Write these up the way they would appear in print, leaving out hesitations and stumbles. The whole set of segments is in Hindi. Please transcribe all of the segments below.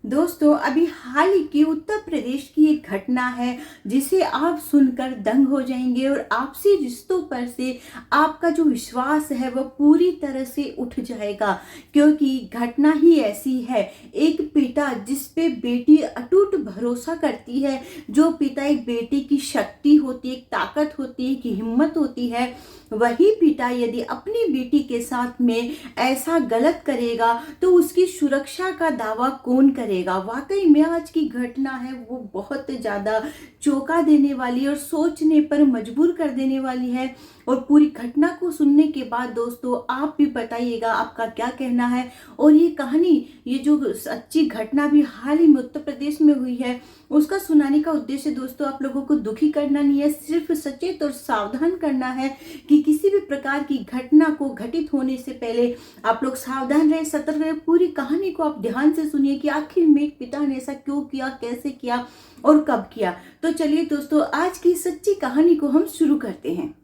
दोस्तों अभी हाल ही की उत्तर प्रदेश की एक घटना है जिसे आप सुनकर दंग हो जाएंगे और आपसी रिश्तों पर से आपका जो विश्वास है वह पूरी तरह से उठ जाएगा। क्योंकि घटना ही ऐसी है, एक पिता जिस पे बेटी अटूट भरोसा करती है, जो पिता एक बेटी की शक्ति होती है, एक ताकत होती है, की हिम्मत होती है, वही पिता यदि अपनी बेटी के साथ में ऐसा गलत करेगा तो उसकी सुरक्षा का दावा कौन करेगा। वाकई में आज की घटना है वो बहुत ज्यादा चौंका देने वाली और सोचने पर मजबूर कर देने वाली है। और पूरी घटना को सुनने के बाद दोस्तों आप भी बताइएगा आपका क्या कहना है। और ये कहानी, ये जो सच्ची घटना भी हाल ही में उत्तर प्रदेश में हुई है, उसका सुनाने का उद्देश्य दोस्तों आप लोगों को दुखी करना नहीं है, सिर्फ सचेत और सावधान करना है कि किसी भी प्रकार की घटना को घटित होने से पहले आप लोग सावधान रहे, सतर्क रहे। पूरी कहानी को आप ध्यान से सुनिए कि आखिर में एक पिता ने ऐसा क्यों किया, कैसे किया और कब किया। तो चलिए दोस्तों आज की सच्ची कहानी को हम शुरू करते हैं।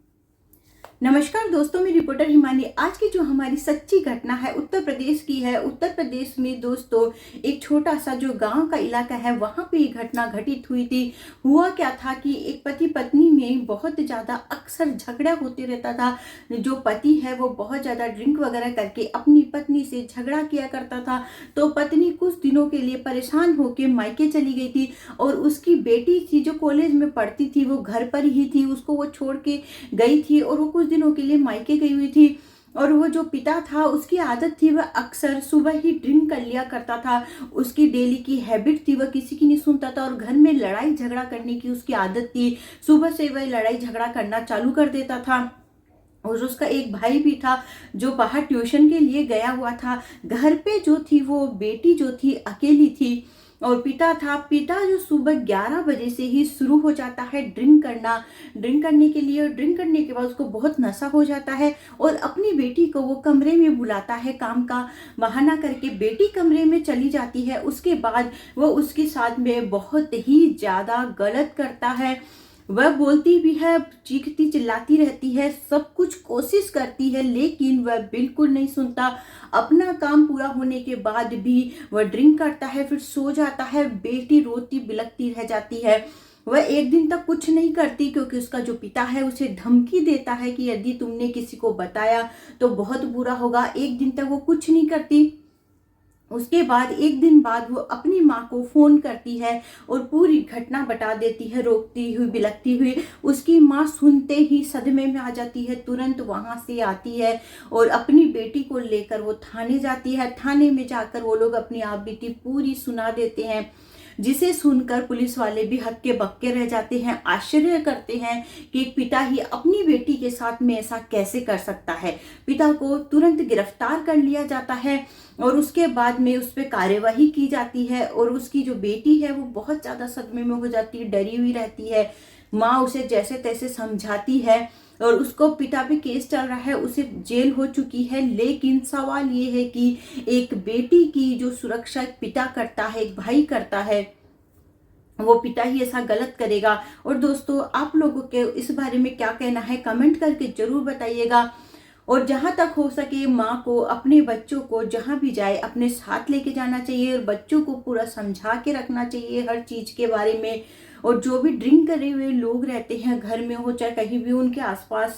नमस्कार दोस्तों, मैं रिपोर्टर हिमानी। आज की जो हमारी सच्ची घटना है उत्तर प्रदेश की है। उत्तर प्रदेश में दोस्तों एक छोटा सा जो गांव का इलाका है वहां पे ये घटना घटित हुई थी। हुआ क्या था कि एक पति पत्नी में बहुत ज्यादा अक्सर झगड़ा होते रहता था। जो पति है वो बहुत ज्यादा ड्रिंक वगैरह करके अपनी पत्नी से झगड़ा किया करता था। तो पत्नी कुछ दिनों के लिए परेशान होकर मायके चली गई थी और उसकी बेटी थी जो कॉलेज में पढ़ती थी वो घर पर ही थी, उसको वो छोड़ के गई थी और वो कुछ दिनों के लिए मायके गई हुई थी। और वो जो पिता था उसकी आदत थी वह अक्सर सुबह ही ड्रिंक कर लिया करता था। उसकी डेली की हैबिट थी, वह किसी की नहीं सुनता था और घर में लड़ाई झगड़ा करने की उसकी आदत थी। सुबह से वह लड़ाई झगड़ा करना चालू कर देता था। और उसका एक भाई भी था जो बाहर ट्यूशन के लिए गया हुआ था। घर पे जो थी वो बेटी जो थी अकेली थी और पिता था। पिता जो सुबह 11 बजे से ही शुरू हो जाता है ड्रिंक करना, ड्रिंक करने के लिए। और ड्रिंक करने के बाद उसको बहुत नशा हो जाता है और अपनी बेटी को वो कमरे में बुलाता है। काम का बहाना करके बेटी कमरे में चली जाती है। उसके बाद वो उसके साथ में बहुत ही ज्यादा गलत करता है। वह बोलती भी है, चीखती चिल्लाती रहती है, सब कुछ कोशिश करती है लेकिन वह बिल्कुल नहीं सुनता। अपना काम पूरा होने के बाद भी वह ड्रिंक करता है, फिर सो जाता है। बेटी रोती बिलखती रह जाती है। वह एक दिन तक कुछ नहीं करती क्योंकि उसका जो पिता है उसे धमकी देता है कि यदि तुमने किसी को बताया तो बहुत बुरा होगा। एक दिन तक वो कुछ नहीं करती। उसके बाद एक दिन बाद वो अपनी माँ को फोन करती है और पूरी घटना बता देती है, रोकती हुई बिलखती हुई। उसकी माँ सुनते ही सदमे में आ जाती है, तुरंत वहां से आती है और अपनी बेटी को लेकर वो थाने जाती है। थाने में जाकर वो लोग अपनी आप बीती पूरी सुना देते हैं, जिसे सुनकर पुलिस वाले भी हक्के बक्के रह जाते हैं, आश्चर्य करते हैं कि एक पिता ही अपनी बेटी के साथ में ऐसा कैसे कर सकता है। पिता को तुरंत गिरफ्तार कर लिया जाता है और उसके बाद में उस पर कार्यवाही की जाती है। और उसकी जो बेटी है वो बहुत ज्यादा सदमे में हो जाती है, डरी हुई रहती है। माँ उसे जैसे तैसे समझाती है और उसको पिता पे केस चल रहा है, उसे जेल हो चुकी है। लेकिन सवाल ये है कि एक बेटी की जो सुरक्षा एक पिता करता है, एक भाई करता है, वो पिता ही ऐसा गलत करेगा। और दोस्तों आप लोगों के इस बारे में क्या कहना है कमेंट करके जरूर बताइएगा। और जहां तक हो सके माँ को अपने बच्चों को जहां भी जाए अपने साथ लेके जाना चाहिए और बच्चों को पूरा समझा के रखना चाहिए हर चीज के बारे में। और जो भी ड्रिंक करे हुए लोग रहते हैं घर में हो चाहे कहीं भी, उनके आसपास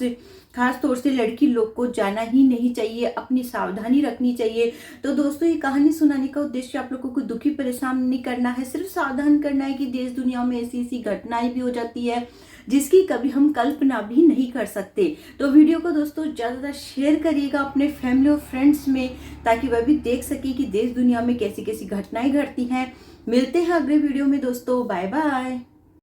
खास तौर से लड़की लोग को जाना ही नहीं चाहिए, अपनी सावधानी रखनी चाहिए। तो दोस्तों ये कहानी सुनाने का उद्देश्य आप लोगों को दुखी परेशान नहीं करना है, सिर्फ सावधान करना है कि देश दुनिया में ऐसी ऐसी घटनाएं भी हो जाती है जिसकी कभी हम कल्पना भी नहीं कर सकते। तो वीडियो को दोस्तों ज़्यादा शेयर करिएगा अपने फैमिली और फ्रेंड्स में, ताकि वह भी देख सके कि देश दुनिया में कैसी कैसी घटनाएं घटती हैं। मिलते हैं अगले वीडियो में दोस्तों, बाय बाय।